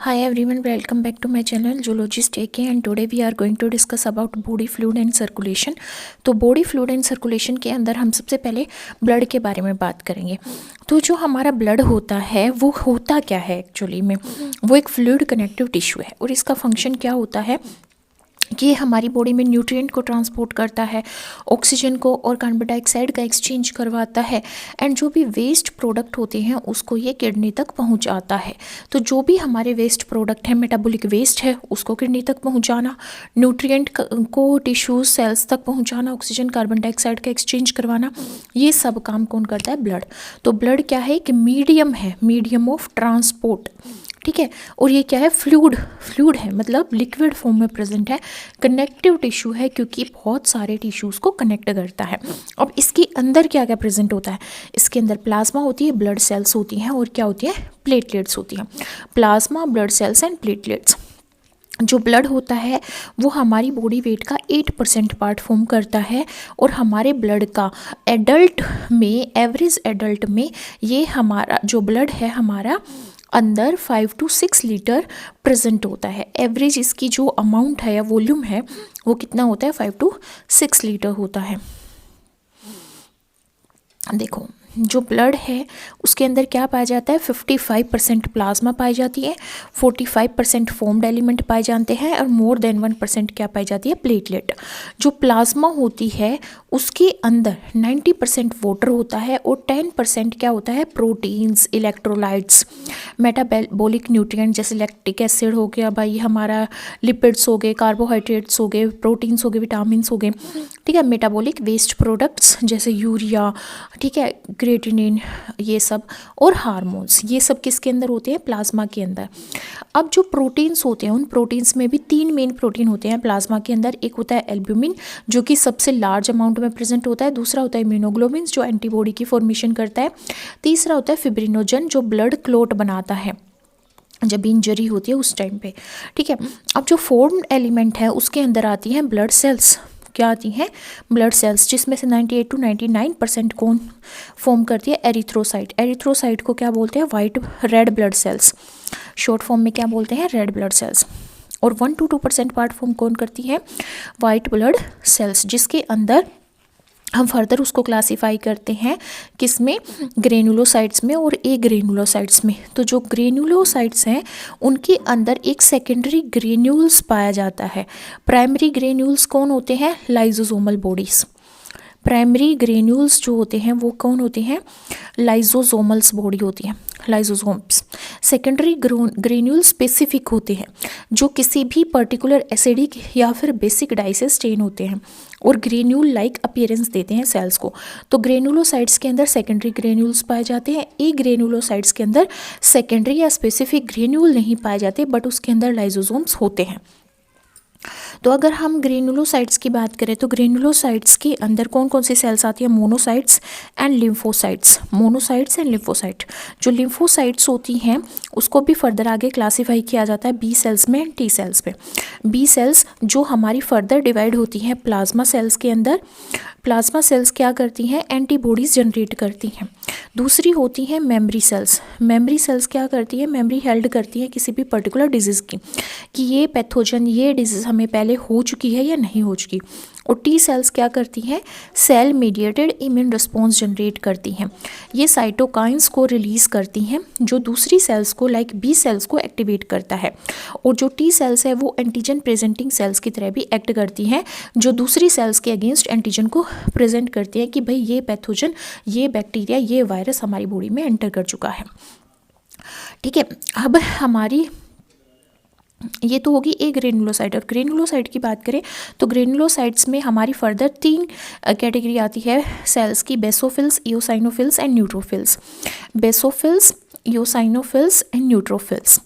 Hi everyone, welcome back to my channel Zoologist AK and today we are going to discuss about body fluid and circulation। तो body fluid and circulation के अंदर हम सबसे पहले blood के बारे में बात करेंगे। तो जो हमारा ब्लड होता है वो होता क्या है एक्चुअली में, वो एक फ्लूइड कनेक्टिव टिश्यू है और इसका फंक्शन क्या होता है कि हमारी बॉडी में न्यूट्रिएंट को ट्रांसपोर्ट करता है, ऑक्सीजन को और कार्बन डाइऑक्साइड का एक्सचेंज करवाता है एंड जो भी वेस्ट प्रोडक्ट होते हैं उसको ये किडनी तक पहुंचाता है। तो जो भी हमारे वेस्ट प्रोडक्ट है, मेटाबॉलिक वेस्ट है, उसको किडनी तक पहुंचाना, न्यूट्रिएंट को टिश्यूज सेल्स तक पहुंचाना, ऑक्सीजन कार्बन डाइऑक्साइड का एक्सचेंज करवाना, ये सब काम कौन करता है? ब्लड। तो ब्लड क्या है? कि मीडियम है, मीडियम ऑफ ट्रांसपोर्ट, ठीक है। और ये क्या है? फ्लूइड है, मतलब लिक्विड फॉर्म में प्रेजेंट है, कनेक्टिव टिश्यू है क्योंकि बहुत सारे टिश्यूज़ को कनेक्ट करता है। अब इसके अंदर क्या क्या प्रेजेंट होता है? इसके अंदर प्लाज्मा होती है, ब्लड सेल्स होती हैं और क्या होती है? प्लेटलेट्स होती हैं। Plasma, blood cells and platelets. जो ब्लड होता है वो हमारी बॉडी वेट का 8% पार्ट फॉर्म करता है और हमारे ब्लड का एडल्ट में, एवरेज एडल्ट में, ये हमारा जो ब्लड है हमारा अंदर 5 to 6 लीटर प्रेजेंट होता है। एवरेज इसकी जो अमाउंट है या वॉल्यूम है वो कितना होता है? 5 to 6 लीटर होता है। देखो, जो ब्लड है उसके अंदर क्या पाया जाता है? 55% प्लाज्मा पाई जाती है, 45% फॉर्म्ड एलिमेंट पाए जाते हैं और मोर देन 1% क्या पाई जाती है? प्लेटलेट। जो प्लाज्मा होती है उसके अंदर 90% वाटर होता है और 10% क्या होता है? प्रोटीन्स, इलेक्ट्रोलाइट्स, मेटाबॉलिक न्यूट्रिएंट जैसे लैक्टिक एसिड हो गया, भाई हमारा लिपिड्स हो गए, कार्बोहाइड्रेट्स हो गए, प्रोटीन्स हो गए, विटामिन्स हो गए, ठीक है। मेटाबॉलिक वेस्ट प्रोडक्ट्स जैसे यूरिया, ठीक है, क्रिएटिनिन, ये सब, और हार्मोन्स, ये सब किसके अंदर होते हैं? प्लाज्मा के अंदर। अब जो प्रोटीन्स होते हैं उन प्रोटीन्स में भी 3 मेन प्रोटीन होते हैं प्लाज्मा के अंदर। एक होता है एल्ब्यूमिन जो कि सबसे लार्ज अमाउंट में प्रेजेंट होता है, दूसरा होता है इम्यूनोग्लोबिन जो एंटीबॉडी की फॉर्मेशन करता है, तीसरा होता है फिब्रिनोजन जो ब्लड क्लॉट बनाता है जब इंजरी होती है उस टाइम पे, ठीक है। अब जो फॉर्म्ड एलिमेंट है उसके अंदर आती हैं ब्लड सेल्स। क्या आती हैं? ब्लड सेल्स, जिसमें से 98 to 99% कौन फॉर्म करती है? एरिथ्रोसाइट। एरिथ्रोसाइट को क्या बोलते हैं? White red blood sales, short form में क्या बोलते हैं? Red blood sales. और 1 to 2% पार्ट फॉर्म कौन करती है? वाइट ब्लड सेल्स, जिसके अंदर हम फर्दर उसको क्लासीफाई करते हैं किसमें? ग्रेनुलोसाइट्स में और ए ग्रेनुलोसाइट्स में। तो जो ग्रेनुलोसाइट्स हैं उनके अंदर एक सेकेंडरी ग्रेन्यूल्स पाया जाता है। प्राइमरी ग्रेन्यूल्स कौन होते हैं? लाइजोसोमल बॉडीज। प्राइमरी ग्रेन्यूल्स जो होते हैं वो कौन होते हैं? लाइजोसोमल्स बॉडी होती है, लाइजोसोम्स। सेकेंडरी ग्रेन्यूल स्पेसिफिक होते हैं जो किसी भी पर्टिकुलर एसिडिक या फिर बेसिक डाई से स्टेन होते हैं और ग्रेन्यूल लाइक अपीयरेंस देते हैं सेल्स को। तो ग्रेनुलोसाइट्स के अंदर सेकेंडरी ग्रेन्यूल्स पाए जाते हैं, ए ग्रेनुलोसाइट्स के अंदर सेकेंडरी या स्पेसिफिक ग्रेन्यूल नहीं पाए जाते बट उसके अंदर लाइजोसोम्स होते हैं। तो अगर हम ग्रेनुलोसाइट्स की बात करें तो ग्रेनुलोसाइट्स के अंदर कौन कौन सी सेल्स आती है? Monocytes and lymphocytes. Monocytes and lymphocyte. जो लिम्फोसाइट्स होती हैं उसको भी फर्दर आगे क्लासीफाई किया जाता है बी सेल्स में एंड टी सेल्स में। बी सेल्स जो हमारी फर्दर डिवाइड होती हैं प्लाज्मा सेल्स के अंदर। प्लाज्मा सेल्स क्या करती हैं? एंटीबॉडीज जनरेट करती हैं। दूसरी होती हैं मेमोरी सेल्स। मेमोरी सेल्स क्या करती है? मेमोरी हेल्ड करती है किसी भी पर्टिकुलर डिजीज़ की, कि ये पैथोजन, ये डिजीज़ हमें पहले हो चुकी है या नहीं हो चुकी। और टी सेल्स क्या करती हैं? Cell mediated immune response generate करती हैं। ये साइटोकाइंस को रिलीज़ करती हैं जो दूसरी सेल्स को लाइक बी सेल्स को एक्टिवेट करता है। और जो टी सेल्स है वो एंटीजन प्रेजेंटिंग सेल्स की तरह भी एक्ट करती हैं जो दूसरी सेल्स के अगेंस्ट एंटीजन को प्रेजेंट करती हैं कि भाई ये पैथोजन, ये बैक्टीरिया, ये वायरस हमारी बॉडी में एंटर कर चुका है, ठीक है। अब हमारी ये तो होगी एक ग्रेनुलोसाइट। और ग्रेनुलोसाइट की बात करें तो ग्रेनुलोसाइट्स में हमारी फर्दर 3 कैटेगरी आती है सेल्स की: basophils, eosinophils and neutrophils. Basophils, eosinophils and neutrophils.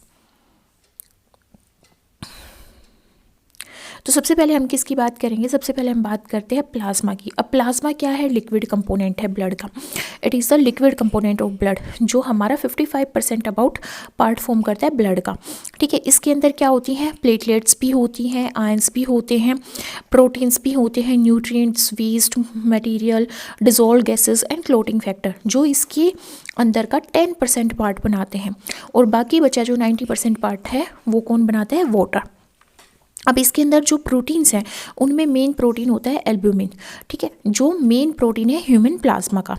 तो सबसे पहले हम किसकी बात करेंगे, सबसे पहले हम बात करते हैं प्लाज्मा की। अब प्लाज्मा क्या है, लिक्विड कंपोनेंट है ब्लड का। It is the liquid component of blood, जो हमारा 55% अबाउट पार्ट फॉर्म करता है ब्लड का। ठीक है, इसके अंदर क्या होती हैं, प्लेटलेट्स भी होती हैं, आयंस भी होते हैं, प्रोटीन्स भी होते हैं, nutrients, waste material, dissolve gases and clotting factor, जो इसके अंदर का 10% पार्ट बनाते हैं। और बाकी बचा जो 90% पार्ट है वो कौन बनाता है, वाटर। अब इसके अंदर जो प्रोटीन्स हैं उनमें मेन प्रोटीन होता है एल्ब्यूमिन। ठीक है, जो मेन प्रोटीन है ह्यूमन प्लाज्मा का।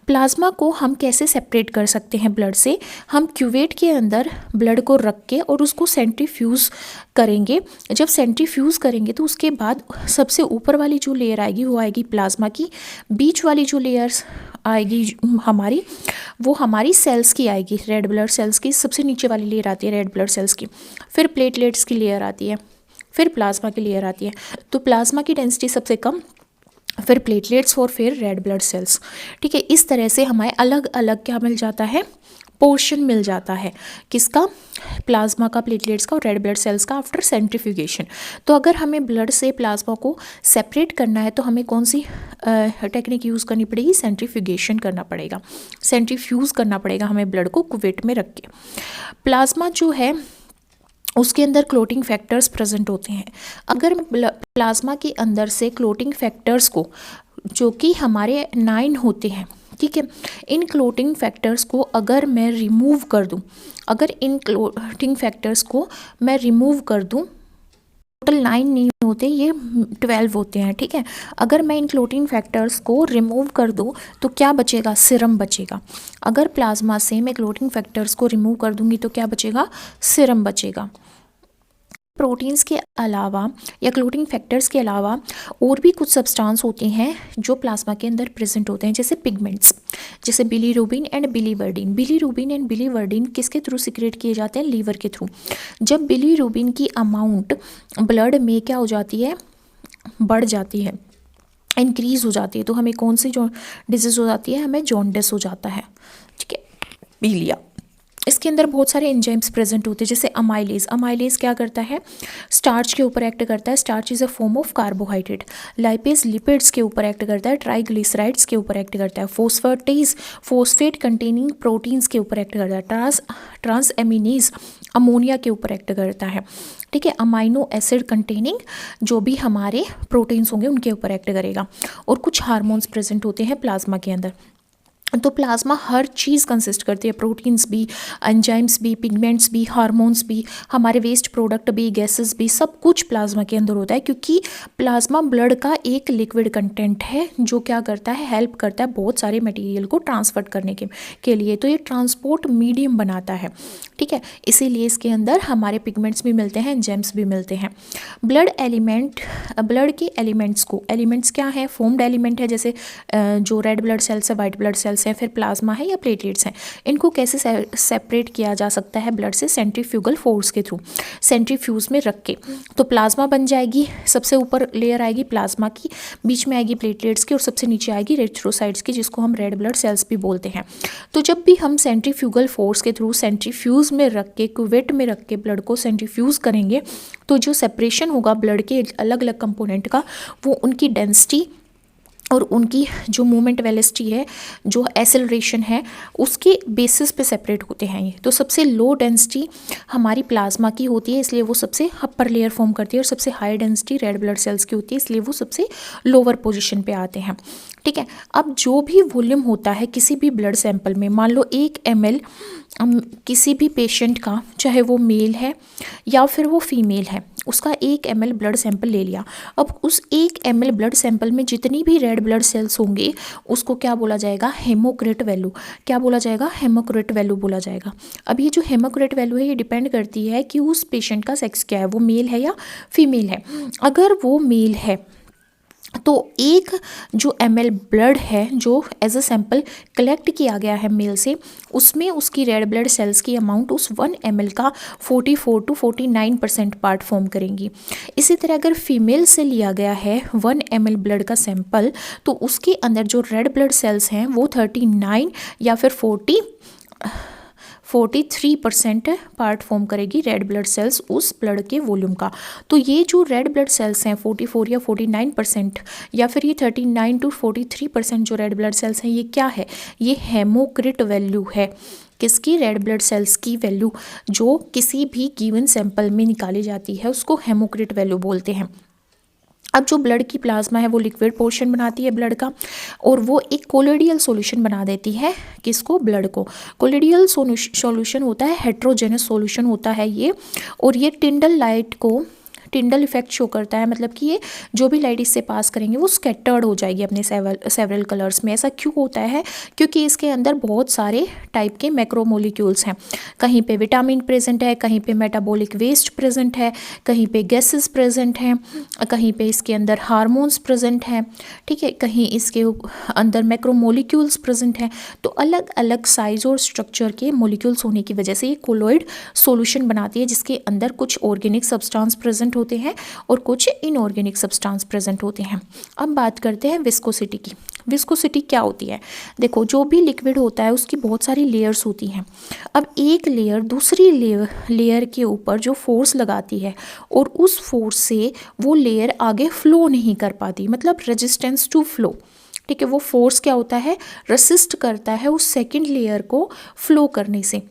प्लाज्मा को हम कैसे सेपरेट कर सकते हैं ब्लड से, हम क्यूवेट के अंदर ब्लड को रख के और उसको सेंट्रीफ्यूज करेंगे। जब सेंट्रीफ्यूज करेंगे तो उसके बाद सबसे ऊपर वाली जो लेयर आएगी वो आएगी प्लाज्मा की, बीच वाली जो लेयर्स आएगी हमारी वो हमारी सेल्स की आएगी, रेड ब्लड सेल्स की। सबसे नीचे वाली लेयर आती है रेड ब्लड सेल्स की, फिर प्लेटलेट्स की लेयर आती है, फिर प्लाज्मा की लेयर आती है। तो प्लाज्मा की डेंसिटी सबसे कम, फिर प्लेटलेट्स और फिर रेड ब्लड सेल्स। ठीक है, इस तरह से हमें अलग अलग क्या मिल जाता है, पोर्शन मिल जाता है, किसका, प्लाज्मा का, प्लेटलेट्स का और रेड ब्लड सेल्स का आफ्टर सेंट्रीफ्यूगेशन। तो अगर हमें ब्लड से प्लाज्मा को सेपरेट करना है तो हमें कौन सी टेक्निक यूज़ करनी पड़ेगी, सेंट्रीफ्यूगेशन करना पड़ेगा, सेंट्रीफ्यूज करना पड़ेगा हमें ब्लड को कुवेट में रख के। प्लाज्मा जो है उसके अंदर क्लोटिंग फैक्टर्स प्रेजेंट होते हैं। अगर प्लाज्मा के अंदर से क्लोटिंग फैक्टर्स को, जो कि हमारे 9 होते हैं, ठीक है, इन क्लोटिंग फैक्टर्स को अगर मैं रिमूव कर दूं, अगर इन क्लोटिंग फैक्टर्स को मैं रिमूव कर दूं, टोटल 9 नहीं होते, ये 12 होते हैं। ठीक है, अगर मैं इन क्लोटिंग फैक्टर्स को रिमूव कर दूं तो क्या बचेगा, सीरम बचेगा। अगर प्लाज्मा से मैं क्लोटिंग फैक्टर्स को रिमूव कर दूंगी तो क्या बचेगा, सीरम बचेगा। प्रोटीन्स के अलावा या क्लोटिंग फैक्टर्स के अलावा और भी कुछ सब्सटेंस होते हैं जो प्लाज्मा के अंदर प्रेजेंट होते हैं, जैसे पिगमेंट्स, जैसे bilirubin and biliverdin. Bilirubin and biliverdin किसके थ्रू सिक्रेट किए जाते हैं, लीवर के थ्रू। जब बिलीरुबिन की अमाउंट ब्लड में क्या हो जाती है, बढ़ जाती है, इंक्रीज हो जाती है, तो हमें कौन सी जो डिजीज हो जाती है, हमें जॉन्डिस हो जाता है। ठीक है, पीलिया। इसके अंदर बहुत सारे एंजाइम्स प्रेजेंट होते हैं, जैसे अमाइलेज। अमाइलेज क्या करता है, स्टार्च के ऊपर एक्ट करता है, starch is a form of carbohydrate. Lipase lipids के ऊपर एक्ट करता है, ट्राइग्लिसराइड्स के ऊपर एक्ट करता है। फोस्फेटेज फोस्फेट कंटेनिंग प्रोटीन्स के ऊपर एक्ट करता है। ट्रांस एमिनेज अमोनिया के ऊपर एक्ट करता है। ठीक है, अमाइनो एसिड कंटेनिंग जो भी हमारे प्रोटीन्स होंगे उनके ऊपर एक्ट करेगा। और कुछ हार्मोन्स प्रेजेंट होते हैं प्लाज्मा के अंदर। तो प्लाज्मा हर चीज़ कंसिस्ट करती है, प्रोटीन्स भी, एंजाइम्स भी, पिगमेंट्स भी, हार्मोन्स भी, हमारे वेस्ट प्रोडक्ट भी, गैसेस भी, सब कुछ प्लाज्मा के अंदर होता है। क्योंकि प्लाज्मा ब्लड का एक लिक्विड कंटेंट है जो क्या करता है, हेल्प करता है बहुत सारे मटेरियल को ट्रांसफर करने के लिए। तो ये ट्रांसपोर्ट मीडियम बनाता है। ठीक है, इसीलिए इसके अंदर हमारे पिगमेंट्स भी मिलते हैं, एंजाइम्स भी मिलते हैं। ब्लड एलिमेंट, ब्लड के एलिमेंट्स को, एलिमेंट्स क्या है, फॉर्म्ड एलिमेंट है, जैसे जो रेड ब्लड सेल्स है, वाइट ब्लड सेल्स है, फिर प्लाज्मा है या प्लेटलेट्स हैं। इनको कैसे सेपरेट किया जा सकता है ब्लड से, सेंट्रीफ्यूगल फोर्स के थ्रू, सेंट्रीफ्यूज में रख के। तो प्लाज्मा बन जाएगी, सबसे ऊपर लेयर आएगी प्लाज्मा की, बीच में आएगी प्लेटलेट्स की और सबसे नीचे आएगी एरिथ्रोसाइट्स की, जिसको हम रेड ब्लड सेल्स भी बोलते हैं। तो जब भी हम सेंट्रीफ्यूगल फोर्स के थ्रू सेंट्रीफ्यूज में रख के, क्यूवेट में रख के ब्लड को सेंट्रीफ्यूज करेंगे तो जो सेपरेशन होगा ब्लड के अलग अलग कंपोनेंट का, वो उनकी डेंसिटी और उनकी जो मूवमेंट वेलोसिटी है, जो एक्सेलरेशन है, उसके बेसिस पे सेपरेट होते हैं ये। तो सबसे लो डेंसिटी हमारी प्लाज्मा की होती है, इसलिए वो सबसे अपर लेयर फॉर्म करती है, और सबसे high density red blood sales की होती है, इसलिए वो सबसे लोअर पोजीशन पे आते हैं। ठीक है, अब जो भी वॉल्यूम होता है किसी भी ब्लड सैंपल में, मान लो 1 ml किसी भी पेशेंट का, चाहे वो मेल है या फिर वो फीमेल है, उसका 1 ml ब्लड सैंपल ले लिया। अब उस 1 ml ब्लड सैंपल में जितनी भी रेड ब्लड सेल्स होंगे उसको क्या बोला जाएगा, हेमोक्रेट वैल्यू। क्या बोला जाएगा, हेमोक्रेट वैल्यू बोला जाएगा। अब ये जो हेमोक्रेट वैल्यू है ये डिपेंड करती है कि उस पेशेंट का सेक्स क्या है, वो मेल है या फीमेल है। अगर वो मेल है तो 1 जो ml ब्लड है जो एज अ सैंपल कलेक्ट किया गया है मेल से, उसमें उसकी रेड ब्लड सेल्स की अमाउंट उस 1 ml का 44 to 49% पार्ट फॉर्म करेंगी। इसी तरह अगर फीमेल से लिया गया है 1 ml ब्लड का सैंपल, तो उसके अंदर जो रेड ब्लड सेल्स हैं वो 39 या फिर 43% पार्ट फॉर्म करेगी रेड ब्लड सेल्स उस ब्लड के वॉल्यूम का। तो ये जो रेड ब्लड सेल्स हैं 44 या 49% या फिर ये 39 to 43% जो रेड ब्लड सेल्स हैं, ये क्या है? ये हेमोक्रिट वैल्यू है। किसकी? रेड ब्लड सेल्स की वैल्यू जो किसी भी गिवन सैंपल में निकाली जाती है उसको हेमोक्रिट वैल्यू बोलते हैं। अब जो ब्लड की प्लाज्मा है वो लिक्विड पोर्शन बनाती है ब्लड का, और वो एक कोलोइडल सॉल्यूशन बना देती है। किसको? ब्लड को। कोलोइडल सॉल्यूशन होता है, हेट्रोजेनस सॉल्यूशन होता है ये, और ये टिंडल लाइट को टिंडल इफेक्ट शो करता है, मतलब कि ये जो भी लाइट इससे पास करेंगे वो स्कैटर्ड हो जाएगी अपने सेवरल कलर्स में। ऐसा क्यों होता है? क्योंकि इसके अंदर बहुत सारे टाइप के मैक्रोमोलिक्यूल्स हैं। कहीं पे विटामिन प्रेजेंट है, कहीं पे मेटाबॉलिक वेस्ट प्रेजेंट है, कहीं पे गैसेस प्रेजेंट हैं, कहीं पे इसके अंदर हार्मोन्स प्रेजेंट हैं, ठीक है, कहीं इसके अंदर मैक्रोमोलिक्यूल्स प्रेजेंट हैं। तो अलग अलग साइज और स्ट्रक्चर के मोलिक्यूल्स होने की वजह से ये कोलोइड सॉल्यूशन बनाती है, जिसके अंदर कुछ ऑर्गेनिक सब्सटेंस प्रेजेंट होते हैं और कुछ इनऑर्गेनिक सब्सटेंस प्रेजेंट होते हैं। अब बात करते हैं विस्कोसिटी की। विस्कोसिटी क्या होती है? देखो, जो भी लिक्विड होता है उसकी बहुत सारी लेयर्स होती हैं। अब एक लेयर दूसरी लेयर के ऊपर जो फोर्स लगाती है और उस फोर्स से वो लेयर आगे फ्लो नहीं कर पाती, मतलब रेजिस्टेंस टू फ्लो, ठीक है। वो फोर्स क्या होता है? रेसिस्ट करता है उस सेकेंड लेयर को फ्लो करने से,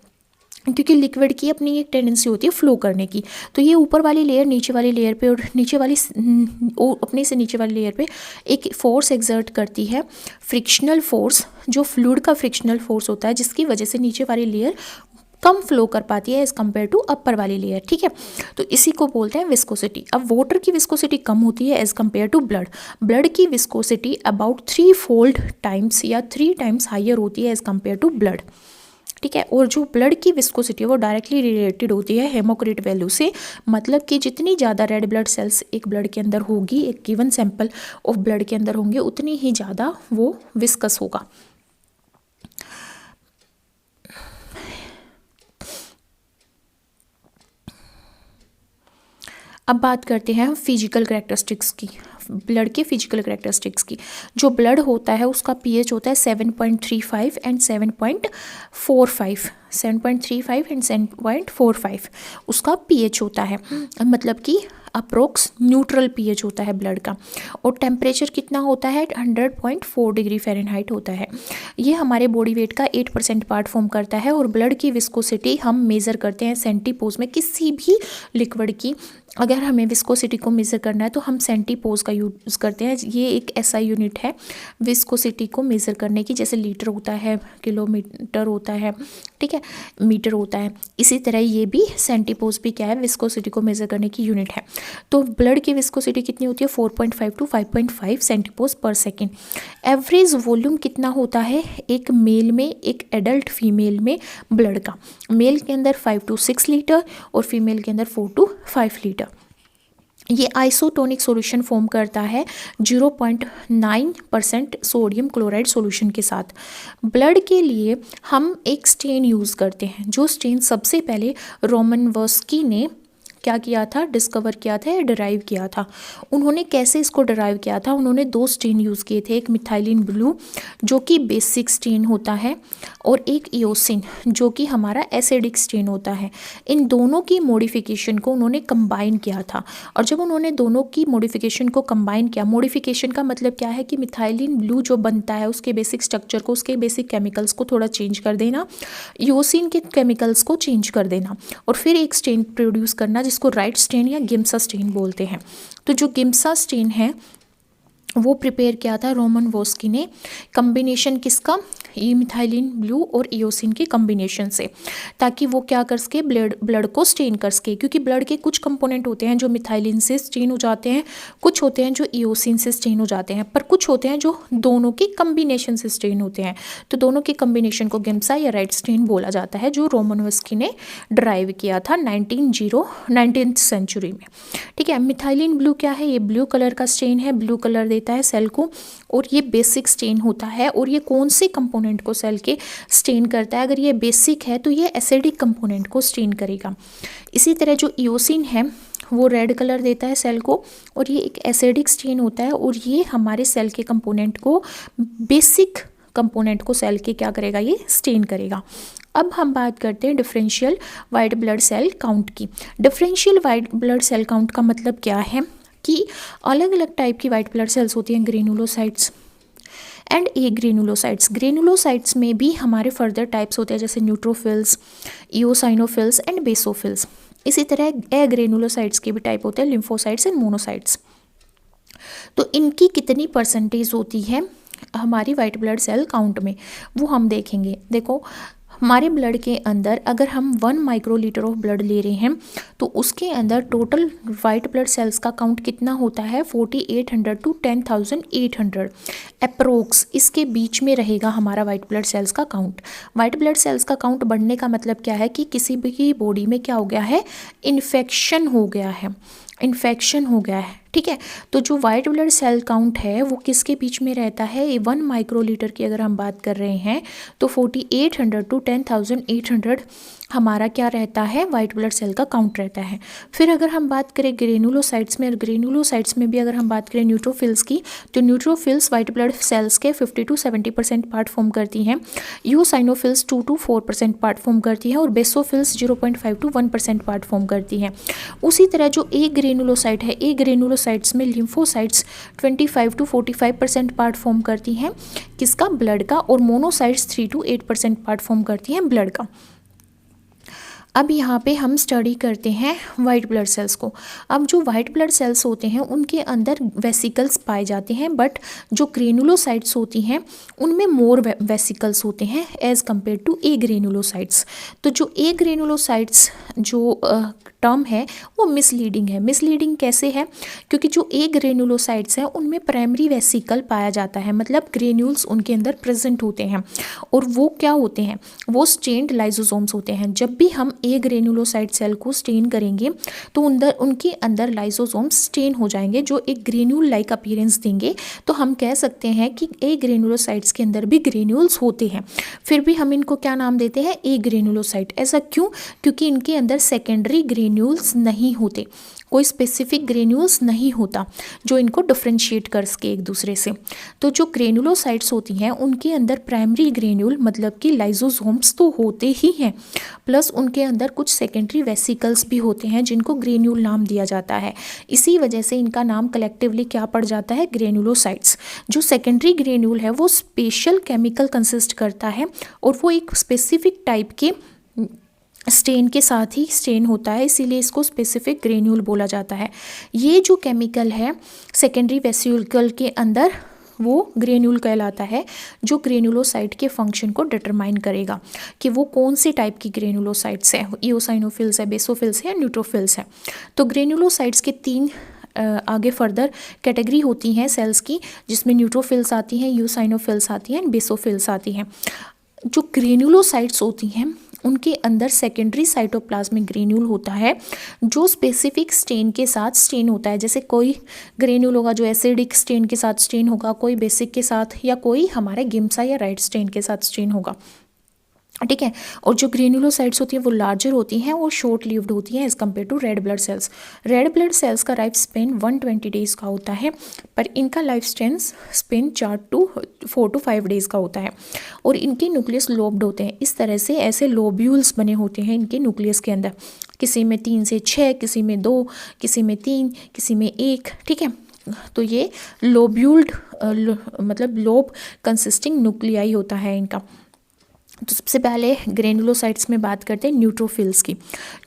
क्योंकि लिक्विड की अपनी एक टेंडेंसी होती है फ्लो करने की। तो ये ऊपर वाली लेयर नीचे वाली लेयर पे और नीचे वाली अपने से नीचे वाली लेयर पे एक फोर्स एक्सर्ट करती है, फ्रिक्शनल फोर्स, जो फ्लूइड का फ्रिक्शनल फोर्स होता है, जिसकी वजह से नीचे वाली लेयर कम फ्लो कर पाती है एज कम्पेयर टू अपर वाली लेयर, ठीक है। तो इसी को बोलते हैं विस्कोसिटी। अब वाटर की विस्कोसिटी कम होती है as compare to blood. Blood की विस्कोसिटी अबाउट 3-fold टाइम्स या 3 times हाइयर होती है एज कम्पेयर टू ब्लड, ठीक है। और जो ब्लड की विस्कोसिटी है वो डायरेक्टली रिलेटेड होती है हेमोक्रिट वैल्यू से, मतलब कि जितनी ज़्यादा रेड ब्लड सेल्स एक ब्लड के अंदर होगी, एक गिवन सैंपल ऑफ ब्लड के अंदर होंगे, उतनी ही ज़्यादा वो विस्कस होगा। अब बात करते हैं हम फिजिकल करेक्टरिस्टिक्स की, ब्लड के फिजिकल करेक्टरिस्टिक्स की। जो ब्लड होता है उसका पीएच होता है 7.35 एंड 7.45, 7.35 एंड 7.45 उसका पीएच होता है, मतलब कि अप्रोक्स न्यूट्रल पीएच होता है ब्लड का। और टेम्परेचर कितना होता है? 100.4 डिग्री फ़ारेनहाइट होता है। ये हमारे बॉडी वेट का 8% पार्ट फॉर्म करता है। और ब्लड की विस्कोसिटी हम मेज़र करते हैं सेंटीपोज में। किसी भी लिक्विड की अगर हमें विस्कोसिटी को मेज़र करना है तो हम सेंटीपोज का यूज़ करते हैं। ये एक ऐसा यूनिट है विस्कोसिटी को मेज़र करने की, जैसे लीटर होता है, किलोमीटर होता है, ठीक है, मीटर होता है। इसी तरह ये भी सेंटीपोज भी क्या है? विस्कोसिटी को मेज़र करने की यूनिट है। तो ब्लड की विस्कोसिटी कितनी होती है? 4.5 to 5.5 सेंटीपोज पर सेकेंड। एवरेज वॉल्यूम कितना होता है एक मेल में, एक एडल्ट फीमेल में ब्लड का? मेल के अंदर 5 to 6 लीटर और फीमेल के अंदर 4 to 5 लीटर। ये आइसोटोनिक सॉल्यूशन फॉर्म करता है 0.9% सोडियम क्लोराइड सॉल्यूशन के साथ। ब्लड के लिए हम एक स्टेन यूज़ करते हैं, जो स्टेन सबसे पहले रोमनवस्की ने क्या किया था? डिस्कवर किया था या डिराइव किया था। उन्होंने कैसे इसको डिराइव किया था? उन्होंने 2 स्टेन यूज़ किए थे, एक मिथाइलिन ब्लू जो कि बेसिक स्टेन होता है और एक इयोसिन जो कि हमारा एसिडिक स्टेन होता है। इन दोनों की मॉडिफिकेशन को उन्होंने कंबाइन किया था। और जब उन्होंने दोनों की मॉडिफिकेशन को कंबाइन किया, मॉडिफिकेशन का मतलब क्या है कि मिथाइलिन ब्लू जो बनता है उसके बेसिक स्ट्रक्चर को, उसके बेसिक केमिकल्स को थोड़ा चेंज कर देना, इयोसिन के केमिकल्स को चेंज कर देना और फिर एक स्टेन प्रोड्यूस करना जिसको राइट स्टेन या गिम्सा स्टेन बोलते हैं। तो जो गिम्सा स्टेन है वो प्रिपेयर किया था रोमनवस्की ने, कम्बिनेशन किसका? ये मिथाइलिन ब्लू और इयोसिन के कम्बिनेशन से, ताकि वो क्या कर सके? ब्लड को स्टेन कर सके। क्योंकि ब्लड के कुछ कंपोनेंट होते हैं जो मिथाइलिन से स्टेन हो जाते हैं, कुछ होते हैं जो इयोसिन से स्टेन हो जाते हैं, पर कुछ होते हैं जो दोनों के कम्बिनेशन से स्टेन होते हैं। तो दोनों के कम्बिनेशन को गिम्सा या राइट स्टेन बोला जाता है, जो रोमनवस्की ने ड्राइव किया था 19th सेंचुरी में, ठीक है। मिथाइलिन ब्लू क्या है? ये ब्लू कलर का स्टेन है, ब्लू कलर देता है सेल को, और ये बेसिक स्टेन होता है। और ये कौन से कंपोनेंट को सेल के स्टेन करता है? अगर ये बेसिक है तो ये एसिडिक कंपोनेंट को स्टेन करेगा। इसी तरह जो इयोसिन है वो रेड कलर देता है सेल को, और ये एक एसिडिक स्टेन होता है, और ये हमारे सेल के कंपोनेंट को, बेसिक कंपोनेंट को सेल के क्या करेगा? ये स्टेन करेगा। अब हम बात करते हैं differential white blood cell count की। Differential white blood cell count का मतलब क्या है कि अलग अलग टाइप की वाइट ब्लड सेल्स होती हैं, granulocytes and A granulocytes. Granulocytes में भी हमारे फर्दर टाइप्स होते हैं जैसे न्यूट्रोफिल्स, इओसाइनोफिल्स एंड बेसोफिल्स। इसी तरह ए ग्रेनुलोसाइट्स के भी टाइप होते हैं, लिम्फोसाइट्स एंड मोनोसाइट्स। तो इनकी कितनी परसेंटेज होती है हमारी वाइट ब्लड सेल काउंट में, वो हम देखेंगे। देखो, हमारे ब्लड के अंदर अगर हम 1 माइक्रोलीटर ऑफ ब्लड ले रहे हैं तो उसके अंदर टोटल वाइट ब्लड सेल्स का काउंट कितना होता है, 4800 टू 10800 अप्रोक्स, इसके बीच में रहेगा हमारा वाइट ब्लड सेल्स का काउंट। वाइट ब्लड सेल्स का काउंट बढ़ने का मतलब क्या है कि किसी भी बॉडी में क्या हो गया है, इन्फेक्शन हो गया है, इन्फेक्शन हो गया है, ठीक है। तो जो वाइट ब्लड सेल काउंट है वो किसके बीच में रहता है, 1 माइक्रोलीटर की अगर हम बात कर रहे हैं तो 4800 टू 10800 हमारा क्या रहता है, वाइट ब्लड सेल का काउंट रहता है। फिर अगर हम बात करें ग्रेनुलोसाइट्स में, और ग्रेनुलोसाइट्स में भी अगर हम बात करें न्यूट्रोफिल्स की, तो न्यूट्रोफिल्स वाइट ब्लड सेल्स के 50 टू 70% पार्ट फॉर्म करती हैं, यूसाइनोफिल्स 2 टू 4% पार्ट फॉर्म करती हैं और बेसोफिल्स 0.5 टू 1% पार्ट फॉर्म करती हैं। उसी तरह जो ए ग्रेनुलोसाइट है, ए ग्रेनुलोसाइट्स में लिम्फोसाइट्स 25 टू 45% पार्ट फॉर्म करती हैं किसका, ब्लड का, और मोनोसाइट्स 3 टू 8% पार्ट फॉर्म करती हैं ब्लड का। अब यहाँ पे हम स्टडी करते हैं वाइट ब्लड सेल्स को। अब जो वाइट ब्लड सेल्स होते हैं उनके अंदर वेसिकल्स पाए जाते हैं, बट जो ग्रेनुलोसाइट्स होती हैं उनमें मोर वेसिकल्स होते हैं as compare to a granulocytes. तो जो ए ग्रेनुलोसाइट्स जो टर्म है वो मिसलीडिंग है। मिसलीडिंग कैसे है, क्योंकि जो ए ग्रेनुलोसाइट्स हैं उनमें प्राइमरी वेसिकल पाया जाता है, मतलब ग्रेन्यूल्स उनके अंदर प्रेजेंट होते हैं, और वो क्या होते हैं, वो स्टेन्ड लाइसोसोम्स होते हैं। जब भी हम ए ग्रेनुलोसाइट सेल को स्टेन करेंगे तो उनके अंदर लाइसोसोम्स स्टेन हो जाएंगे जो एक ग्रेन्यूल लाइक अपीयरेंस देंगे। तो हम कह सकते हैं कि ए ग्रेनुलोसाइट्स के अंदर भी ग्रेन्यूल्स होते हैं, फिर भी हम इनको क्या नाम देते हैं, ए ग्रेनुलोसाइट। ऐसा क्यों, क्योंकि इनके अंदर सेकेंडरी ग्रेन्यूल्स नहीं होते, कोई स्पेसिफिक ग्रेन्यूल्स नहीं होता जो इनको डिफ्रेंशिएट कर सके एक दूसरे से। तो जो ग्रेनुलोसाइट्स होती हैं उनके अंदर प्राइमरी ग्रेन्यूल मतलब कि लाइसोसोम्स तो होते ही हैं, प्लस उनके अंदर कुछ सेकेंडरी वेसिकल्स भी होते हैं जिनको ग्रेन्यूल नाम दिया जाता है। इसी वजह से इनका नाम कलेक्टिवली क्या पड़ जाता है, ग्रेनुलोसाइट्स। जो सेकेंडरी ग्रेन्यूल है वो स्पेशल केमिकल कंसिस्ट करता है और वो एक स्पेसिफिक टाइप के स्टेन के साथ ही स्टेन होता है, इसीलिए इसको स्पेसिफिक ग्रेन्यूल बोला जाता है। ये जो केमिकल है सेकेंडरी वेसिकल के अंदर वो ग्रेन्यूल कहलाता है, जो ग्रेनुलोसाइट के फंक्शन को डिटरमाइन करेगा कि वो कौन से टाइप की ग्रेनुलोसाइट्स है, इओसाइनोफिल्स है, बेसोफिल्स है, न्यूट्रोफिल्स है। तो ग्रेनुलोसाइट्स के 3 आगे फर्दर कैटेगरी होती हैं सेल्स की, जिसमें न्यूट्रोफिल्स आती हैं, यूसाइनोफिल्स आती हैं, बेसोफिल्स आती हैं। जो ग्रेनुलोसाइट्स होती हैं उनके अंदर सेकेंडरी साइटोप्लाज्मिक ग्रेन्यूल होता है जो स्पेसिफिक स्टेन के साथ स्टेन होता है। जैसे कोई ग्रेन्यूल होगा जो एसिडिक स्टेन के साथ स्टेन होगा, कोई बेसिक के साथ, या कोई हमारे गिम्सा या राइट स्टेन के साथ स्टेन होगा, ठीक है। और जो ग्रेनुलोसाइट्स होती हैं वो लार्जर होती हैं और शॉर्ट लिव्ड होती हैं as compare to red blood cells. Red blood cells का लाइफ स्पेन 120 डेज़ का होता है, पर इनका लाइफ स्पेन 4 टू 5 डेज़ का होता है, और इनके न्यूक्लियस लोब्ड होते हैं। इस तरह से ऐसे लोब्यूल्स बने होते हैं इनके न्यूक्लियस के अंदर, किसी में 3 से 6, किसी में 2, किसी में 3, किसी में 1, ठीक है। तो ये लोब्यूल्ड मतलब लोब कंसिस्टिंग न्यूक्लियाई होता है इनका। तो सबसे पहले ग्रेनुलोसाइट्स में बात करते हैं न्यूट्रोफिल्स की।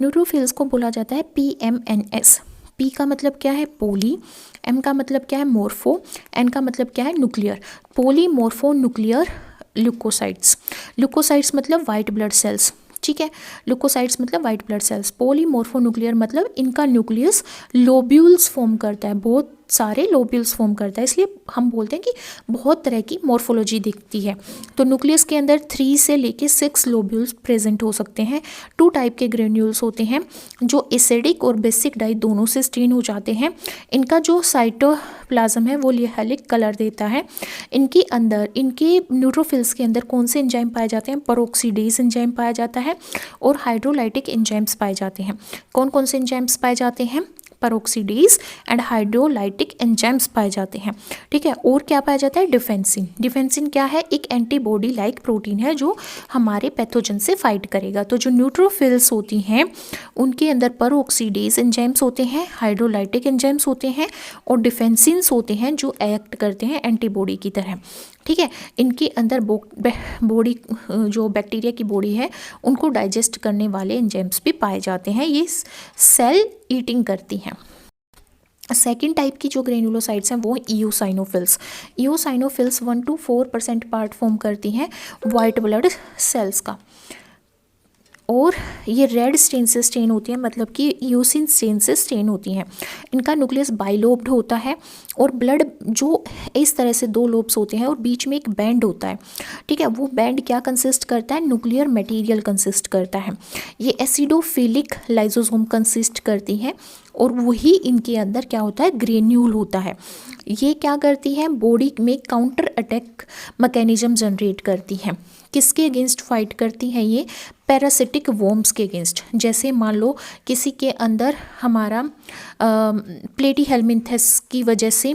न्यूट्रोफिल्स को बोला जाता है PMNS। P का मतलब क्या है, पोली, M का मतलब क्या है, मोर्फो, N का मतलब क्या है, न्यूक्लियर। पोली मोर्फो न्यूक्लियर ल्यूकोसाइट्स। ल्यूकोसाइट्स मतलब वाइट ब्लड सेल्स, ठीक है। ल्यूकोसाइट्स मतलब वाइट ब्लड सेल्स। पोलीमोर्फोन्यूक्लियर मतलब इनका न्यूक्लियस लोब्यूल्स फॉर्म करता है, बहुत सारे लोब्यूल्स फॉर्म करता है, इसलिए हम बोलते हैं कि बहुत तरह की मॉर्फोलॉजी दिखती है। तो न्यूक्लियस के अंदर 3 से लेके 6 लोब्यूल्स प्रेजेंट हो सकते हैं। 2 टाइप के ग्रेन्यूल्स होते हैं जो एसिडिक और बेसिक डाई दोनों से स्टेन हो जाते हैं। इनका जो साइटोप्लाज्म है वो लिहालिक कलर देता है। इनके अंदर, इनके न्यूट्रोफिल्स के अंदर कौन से एंजाइम पाए जाते हैं, पेरोक्सीडेज एंजाइम पाया जाता है और हाइड्रोलाइटिक एंजाइम्स पाए जाते हैं। कौन कौन से एंजाइम्स पाए जाते हैं, पेरोक्सीडेज एंड हाइड्रोलाइटिक एंजाइम्स पाए जाते हैं। ठीक है, और क्या पाया जाता है? डिफेंसिन। डिफेंसिन क्या है? एक एंटीबॉडी लाइक प्रोटीन है जो हमारे पैथोजन से फाइट करेगा। तो जो न्यूट्रोफिल्स होती हैं उनके अंदर पेरोक्सीडेज एंजाइम्स होते हैं, हाइड्रोलाइटिक एंजाइम्स होते हैं और डिफेंसिन्स होते हैं जो एक्ट करते हैं एंटीबॉडी की तरह। ठीक है, इनके अंदर बॉडी जो बैक्टीरिया की बॉडी है उनको डाइजेस्ट करने वाले एंजाइम्स भी पाए जाते हैं। ये सेल ईटिंग करती हैं। सेकेंड टाइप की जो ग्रेनुलोसाइट्स हैं वो ईओसाइनोफिल्स। ईओसाइनोफिल्स 1 to 4% पार्ट फॉर्म करती हैं वाइट ब्लड सेल्स का, और ये रेड स्टेन से स्टेन होती है, मतलब कि यूसिन स्टेन से स्टेन होती हैं। इनका न्यूक्लियस बाइलोब्ड होता है और ब्लड जो इस तरह से 2 लोब्स होते हैं और बीच में एक बैंड होता है। ठीक है, वो बैंड क्या कंसिस्ट करता है? न्यूक्लियर मटेरियल कंसिस्ट करता है। ये एसिडोफिलिक लाइसोसोम कंसिस्ट करती हैं और वही इनके अंदर क्या होता है? ग्रेन्यूल होता है। ये क्या करती है? बॉडी में काउंटर अटैक मैकेनिज्म जनरेट करती हैं। किसके अगेंस्ट फाइट करती हैं ये? पैरासिटिक वॉर्म्स के अगेंस्ट। जैसे मान लो किसी के अंदर हमारा प्लेटीहेल्मिंथेस की वजह से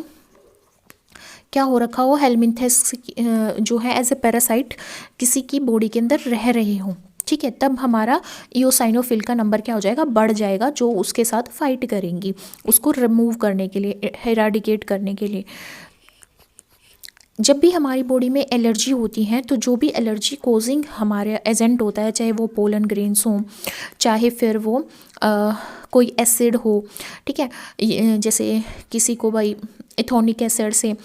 क्या हो रखा हो, हेल्मिंथेस जो है एज ए पैरासाइट किसी की बॉडी के अंदर रह रहे हो। ठीक है, तब हमारा ईओसाइनोफिल का नंबर क्या हो जाएगा? बढ़ जाएगा, जो उसके साथ फाइट करेंगी, उसको रिमूव करने के लिए, एराडिकेट करने के लिए। जब भी हमारी बॉडी में एलर्जी होती है तो जो भी एलर्जी कोजिंग हमारे एजेंट होता है, चाहे वो पोलन ग्रेन्स हो, चाहे फिर वो कोई एसिड हो। ठीक है, जैसे किसी को भाई इथोनिक एसिड से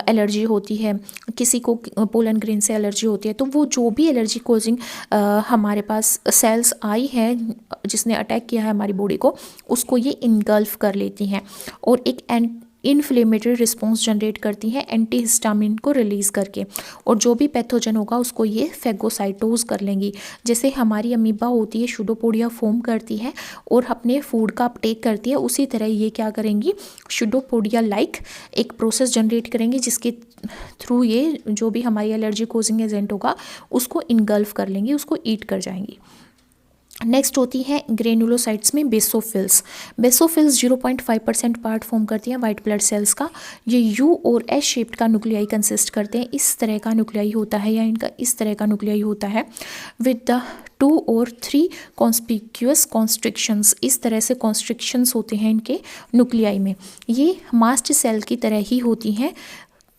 एलर्जी होती है, किसी को पोलन ग्रेन से एलर्जी होती है, तो वो जो भी एलर्जी कोजिंग हमारे पास सेल्स आई है जिसने अटैक किया है हमारी बॉडी को, उसको ये इनगल्फ कर लेती हैं और एक इन्फ्लेमेटरी रिस्पॉन्स जनरेट करती हैं एंटीहिस्टामिन को रिलीज़ करके, और जो भी पैथोजन होगा उसको ये फेगोसाइटोज कर लेंगी। जैसे हमारी अमीबा होती है, शुडोपोडिया फॉर्म करती है और अपने फूड का अपटेक करती है, उसी तरह ये क्या करेंगी? शुडोपोडिया लाइक एक प्रोसेस जनरेट करेंगी जिसके थ्रू ये जो भी हमारी एलर्जी कोजिंग एजेंट होगा उसको इनगल्फ कर लेंगी, उसको ईट कर जाएंगी। नेक्स्ट होती है ग्रेनुलोसाइट्स में बेसोफिल्स। बेसोफिल्स 0.5% पार्ट फॉर्म करती हैं वाइट ब्लड सेल्स का। ये यू और एस शेप्ड का न्यूक्लियाई कंसिस्ट करते हैं। इस तरह का न्यूक्लियाई होता है या इनका इस तरह का न्यूक्लियाई होता है with the 2 or 3 conspicuous constrictions. इस तरह से कॉन्स्ट्रिक्शंस होते हैं इनके न्यूक्लियाई में। ये मास्ट सेल की तरह ही होती हैं।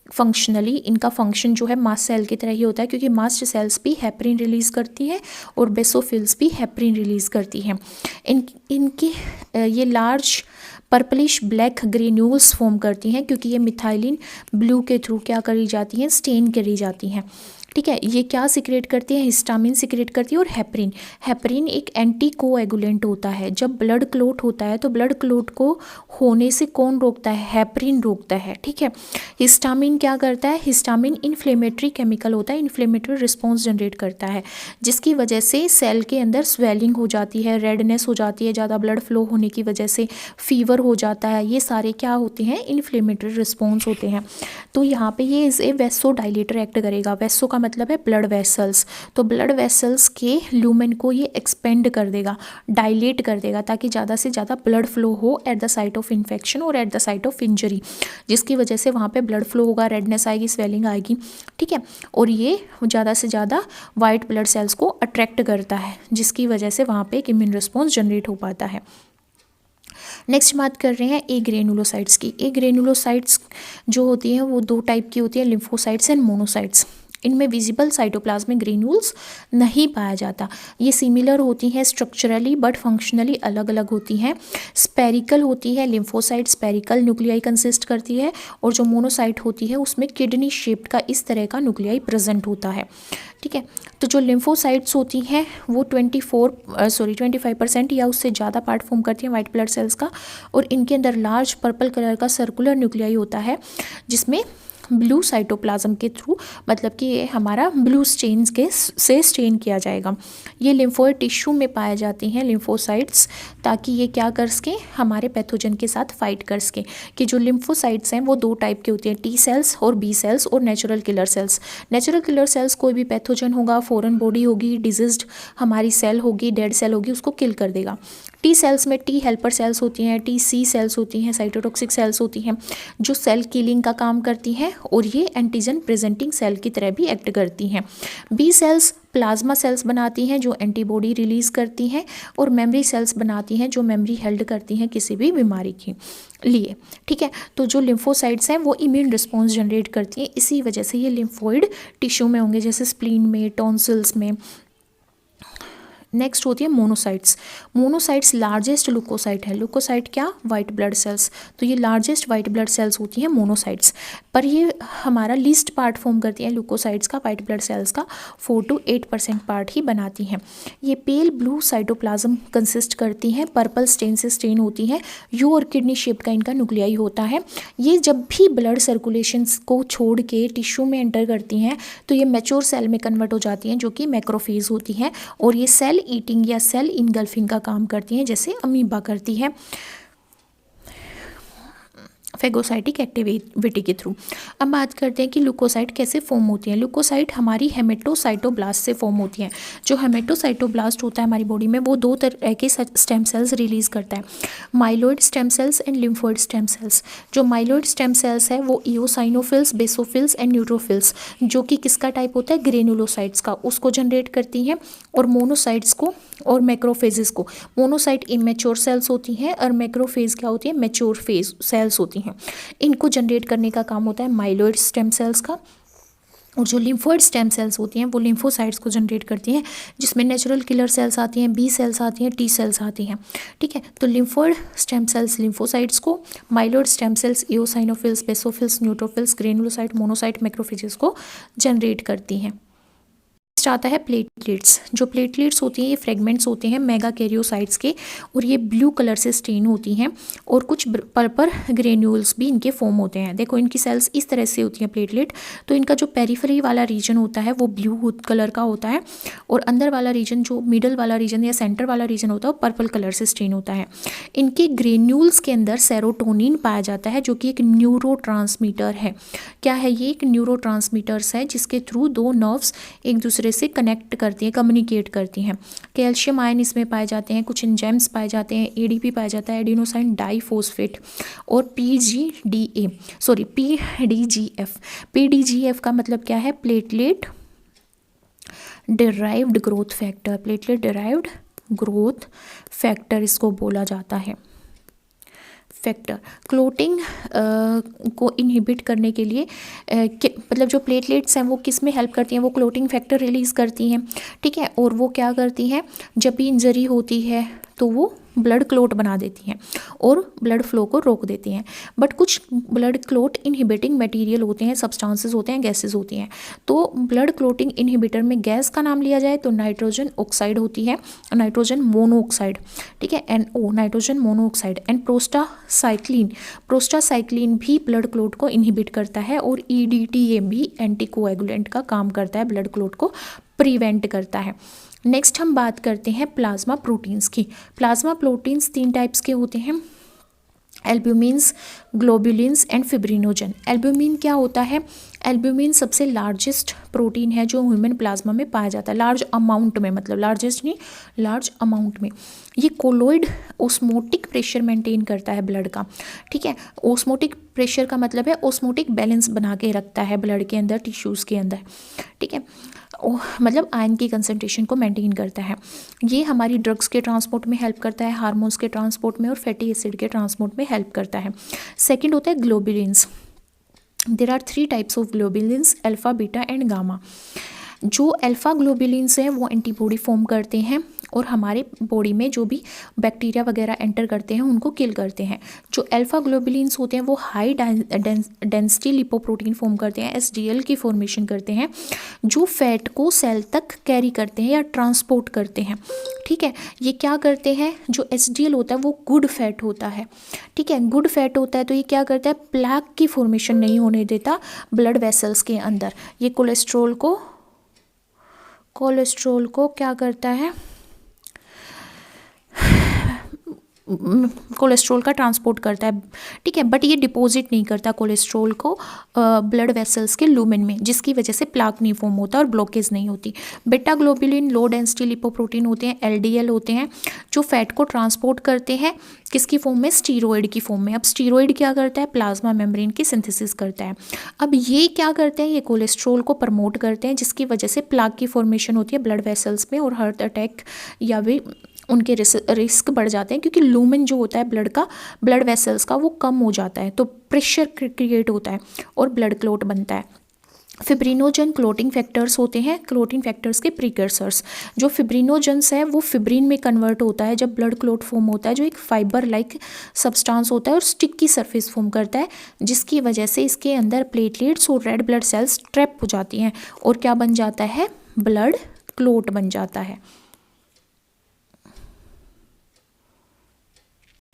फंक्शनली इनका फंक्शन जो है मास्ट सेल की तरह ही होता है, क्योंकि मास्ट सेल्स भी हेपरिन रिलीज़ करती है और बेसोफिल्स भी हेपरिन रिलीज़ करती हैं। इनकी ये large purplish black granules form करती हैं, क्योंकि ये मिथाइलिन ब्लू के थ्रू क्या करी जाती हैं? स्टेन करी जाती हैं। ठीक है, ये क्या सिक्रेट करती है? हिस्टामिन सिक्रेट करती है और हेपरिन। हेपरिन एक एंटी कोएगुलेंट होता है। जब ब्लड क्लोट होता है तो ब्लड क्लोट को होने से कौन रोकता है? हेपरिन रोकता है। ठीक है, हिस्टामिन क्या करता है? हिस्टामिन इन्फ्लेमेटरी केमिकल होता है, इन्फ्लेमेटरी रिस्पॉन्स जनरेट करता है, जिसकी वजह से सेल के अंदर स्वेलिंग हो जाती है, रेडनेस हो जाती है, ज़्यादा ब्लड फ्लो होने की वजह से फीवर हो जाता है। ये सारे क्या होते हैं? इन्फ्लेमेटरी रिस्पॉन्स होते हैं। तो यहाँ पे ये इसे वेसो डायलेटर एक्ट करेगा। वेसो का मतलब है ब्लड वेसल्स, तो ब्लड वेसल्स के ल्यूमेन को ये एक्सपेंड कर देगा, डायलेट कर देगा, ताकि ज़्यादा से ज़्यादा ब्लड फ्लो हो at the site of infection और at the site of injury, जिसकी वजह से वहाँ पे ब्लड फ्लो होगा, रेडनेस आएगी, स्वेलिंग आएगी। ठीक है, और ये ज़्यादा से ज़्यादा वाइट ब्लड सेल्स को अट्रैक्ट करता है, जिसकी वजह से वहाँ पे एक इम्यून रिस्पॉन्स जनरेट हो पाता है। नेक्स्ट बात कर रहे हैं ए ग्रेनुलोसाइट्स की। ए ग्रेनुलोसाइट्स जो होती हैं वो 2 टाइप की होती है, लिम्फोसाइट्स एंड मोनोसाइट्स। इनमें विजिबल साइटोप्लाज्मिक ग्रेन्यूल्स नहीं पाया जाता। ये सिमिलर होती हैं स्ट्रक्चरली बट फंक्शनली अलग अलग होती हैं। स्पेरिकल होती है लिम्फोसाइट, स्पेरिकल न्यूक्लियाई कंसिस्ट करती है, और जो मोनोसाइट होती है उसमें किडनी शेप्ड का इस तरह का न्यूक्लियाई प्रेजेंट होता है। ठीक है, तो जो लिम्फोसाइट्स होती हैं वो 25% या उससे ज़्यादा पार्ट फॉर्म करती हैं वाइट ब्लड सेल्स का, और इनके अंदर लार्ज पर्पल कलर का सर्कुलर न्यूक्लियाई होता है, जिसमें ब्लू साइटोप्लाज्म के थ्रू, मतलब कि ये हमारा ब्लू स्टेन्स के से स्टेन किया जाएगा। ये लिम्फोइड टिश्यू में पाए जाती हैं लिम्फोसाइट्स, ताकि ये क्या कर सकें? हमारे पैथोजन के साथ फाइट कर सकें। कि जो लिम्फोसाइट्स हैं वो 2 टाइप के होते हैं, टी सेल्स और बी सेल्स और natural killer cells. Natural killer cells कोई भी पैथोजन होगा, फॉरेन बॉडी होगी, डिजीज्ड हमारी सेल होगी, डेड सेल होगी, उसको किल कर देगा। टी सेल्स में टी हेल्पर सेल्स होती हैं, टी सी सेल्स होती हैं, साइटोटॉक्सिक सेल्स होती हैं जो सेल किलिंग का काम करती हैं और ये एंटीजन प्रेजेंटिंग सेल की तरह भी एक्ट करती हैं। बी सेल्स प्लाज्मा सेल्स बनाती हैं जो एंटीबॉडी रिलीज करती हैं, और मेमोरी सेल्स बनाती हैं जो मेमोरी हेल्ड करती हैं किसी भी बीमारी के लिए। ठीक है, तो जो लिम्फोसाइट्स हैं वो इम्यून रिस्पॉन्स जनरेट करती हैं, इसी वजह से ये लिम्फोइड टिश्यू में होंगे, जैसे स्प्लीन में, टॉन्सिल्स में। नेक्स्ट होती है मोनोसाइट्स। मोनोसाइट्स लार्जेस्ट लुकोसाइट है। लुकोसाइट क्या? White blood sales. तो ये लार्जेस्ट वाइट ब्लड सेल्स होती हैं मोनोसाइट्स, पर ये हमारा लीस्ट पार्ट फॉर्म करती हैं लुकोसाइट्स का, वाइट ब्लड सेल्स का 4 to 8% पार्ट ही बनाती हैं। ये पेल ब्लू साइटोप्लाज्म कंसिस्ट करती हैं, पर्पल स्टेन से स्टेन होती हैं, यू और किडनी शेप का इनका न्यूक्लियाई होता है। ये जब भी ब्लड सर्कुलेशन को छोड़ के टिश्यू में एंटर करती हैं तो ये मैच्योर सेल में कन्वर्ट हो जाती हैं जो कि मैक्रोफेज होती हैं, और ये सेल ईटिंग या सेल इनगल्फिंग का काम करती हैं जैसे अमीबा करती है फेगोसाइटिक एक्टिविटी के थ्रू। अब बात करते हैं कि लुकोसाइट कैसे फॉर्म होती हैं। लुकोसाइट हमारी हेमेटोसाइटोब्लास्ट से फॉर्म होती हैं। जो हेमेटोसाइटोब्लास्ट होता है हमारी बॉडी में वो 2 तरह के स्टेम सेल्स रिलीज करता है, myeloid stem sales and lymphoid stem sales. जो माइलोइड स्टेम सेल्स है वो इओसाइनोफिल्स, बेसोफिल्स एंड न्यूट्रोफिल्स, जो कि किसका टाइप होता है? ग्रेनुलोसाइट्स का, उसको जनरेट करती हैं, और मोनोसाइट्स को और मैक्रोफेजेस को। मोनोसाइट इमेच्योर सेल्स होती हैं और मैक्रोफेज क्या होती है? मैच्योर फेज सेल्स होती हैं। इनको जनरेट करने का काम होता है माइलोइड स्टेम सेल्स का, और जो लिम्फोइड स्टेम सेल्स होती हैं वो लिम्फोसाइट्स को जनरेट करती हैं, जिसमें नेचुरल किलर सेल्स आती हैं, बी सेल्स आती हैं, टी सेल्स आती हैं। ठीक है, तो लिम्फोइड स्टेम सेल्स लिम्फोसाइट्स को, myeloid stem cells eosinophils, basophils, neutrophils, granulocyte, monocyte, macrophages को जनरेट करती हैं। नेक्स्ट आता है प्लेटलेट्स। जो प्लेटलेट्स होती हैं ये फ्रेगमेंट्स होते हैं मेगाकैरियोसाइट्स के, और ये ब्लू कलर से स्टेन होती हैं, और कुछ पर्पल ग्रेन्यूल्स भी इनके फॉर्म होते हैं। देखो इनकी सेल्स इस तरह से होती हैं प्लेटलेट, तो इनका जो पेरिफेरी वाला रीजन होता है वो ब्लू कलर का होता है, और अंदर वाला रीजन, जो मिडल वाला रीजन या सेंटर वाला रीजन होता है वो पर्पल कलर से स्टेन होता है। इनके ग्रेन्यूल्स के अंदर सेरोटोनिन पाया जाता है जो कि एक न्यूरोट्रांसमीटर है। क्या है ये? एक न्यूरोट्रांसमीटर्स है जिसके थ्रू 2 नर्व्स एक दूसरे से कनेक्ट करती हैं, कम्युनिकेट करती हैं। कैल्शियम आयन इसमें पाए जाते हैं, कुछ एंजाइम्स पाए जाते हैं, एडीपी पाया जाता है, एडिनोसाइन डाइफॉस्फेट, और पीडीजीएफ। पीडीजीएफ का मतलब क्या है? Platelet derived growth factor. Platelet derived growth factor इसको बोला जाता है। फैक्टर क्लोटिंग को इनहिबिट करने के लिए मतलब जो प्लेटलेट्स हैं वो किस में हेल्प करती हैं? वो क्लोटिंग फैक्टर रिलीज़ करती हैं। ठीक है, और वो क्या करती हैं? जब भी इंजरी होती है तो वो ब्लड क्लोट बना देती हैं और ब्लड फ्लो को रोक देती हैं। बट कुछ ब्लड क्लोट इनहिबिटिंग मटेरियल होते हैं, सब्सटेंसेस होते हैं, गैसेस होती हैं। तो ब्लड क्लोटिंग इनहिबिटर में गैस का नाम लिया जाए तो नाइट्रोजन ऑक्साइड होती है, नाइट्रोजन मोनोऑक्साइड। ठीक है, NO, nitrogen monoxide. And prostacyclin भी ब्लड क्लोट को इनहिबिट करता है, और EDTA भी एंटीकोएगुलेंट का काम करता है, ब्लड क्लोट को प्रिवेंट करता है। नेक्स्ट हम बात करते हैं प्लाज्मा प्रोटीन्स की। प्लाज्मा प्रोटीन्स 3 टाइप्स के होते हैं, albumins, globulins and fibrinogen. Albumin क्या होता है? एल्ब्यूमिन सबसे लार्जेस्ट प्रोटीन है जो ह्यूमन प्लाज्मा में पाया जाता है, लार्ज अमाउंट में, मतलब लार्जेस्ट नहीं, लार्ज अमाउंट में। ये कोलोइड ओस्मोटिक प्रेशर मेंटेन करता है ब्लड का। ठीक है, ओस्मोटिक प्रेशर का मतलब है ओस्मोटिक बैलेंस बना के रखता है ब्लड के अंदर, टिश्यूज़ के अंदर। ठीक है, मतलब आयन की कंसंट्रेशन को मेंटेन करता है। ये हमारी ड्रग्स के ट्रांसपोर्ट में हेल्प करता है, हार्मोन्स के ट्रांसपोर्ट में और फैटी एसिड के ट्रांसपोर्ट में हेल्प करता है। सेकंड होता है globulins. There are 3 types of globulins, alpha, beta and gamma. जो अल्फा ग्लोबुलिन्स हैं वो एंटीबॉडी फॉर्म करते हैं और हमारे बॉडी में जो भी बैक्टीरिया वगैरह एंटर करते हैं उनको किल करते हैं। जो अल्फा ग्लोबुलिन्स होते हैं वो हाई डेंसिटी लिपोप्रोटीन फॉर्म करते हैं, HDL की फॉर्मेशन करते हैं, जो फैट को सेल तक कैरी करते हैं या ट्रांसपोर्ट करते हैं। ठीक है, ये क्या करते हैं? जो HDL होता है वो गुड फैट होता है। ठीक है, गुड फैट होता है तो ये क्या करता है? प्लेक की फॉर्मेशन नहीं होने देता ब्लड वेसल्स के अंदर। ये कोलेस्ट्रॉल को क्या करता है? कोलेस्ट्रॉल का ट्रांसपोर्ट करता है, ठीक है, बट ये डिपॉजिट नहीं करता कोलेस्ट्रॉल को ब्लड वेसल्स के लूमेन में, जिसकी वजह से प्लाक नहीं फॉर्म होता और ब्लॉकेज नहीं होती। बेटा ग्लोबुलिन लो डेंसिटी लिपोप्रोटीन होते हैं, LDL होते हैं, जो फैट को ट्रांसपोर्ट करते हैं किसकी फॉर्म में, स्टीरॉयड की फॉर्म में। अब स्टीरॉयड क्या करता है, प्लाज्मा मेम्ब्रेन की सिंथेसिस करता है। अब ये क्या करते हैं, ये कोलेस्ट्रॉल को प्रमोट करते हैं, जिसकी वजह से प्लाक की फॉर्मेशन होती है ब्लड वेसल्स में और हार्ट अटैक या भी उनके रिस्क बढ़ जाते हैं, क्योंकि लूमेन जो होता है ब्लड वेसल्स का वो कम हो जाता है, तो प्रेशर क्रिएट होता है और ब्लड क्लॉट बनता है। फिब्रिनोजन क्लोटिंग फैक्टर्स होते हैं, क्लोटिंग फैक्टर्स के प्रीकर्सर्स। जो फिब्रिनोजन्स है वो फिब्रिन में कन्वर्ट होता है जब ब्लड क्लॉट फॉर्म होता है, जो एक फाइबर लाइक सब्सटेंस होता है और स्टिकी सरफेस फॉर्म करता है, जिसकी वजह से इसके अंदर प्लेटलेट्स और रेड ब्लड सेल्स ट्रैप हो जाती हैं और क्या बन जाता है, ब्लड क्लॉट बन जाता है।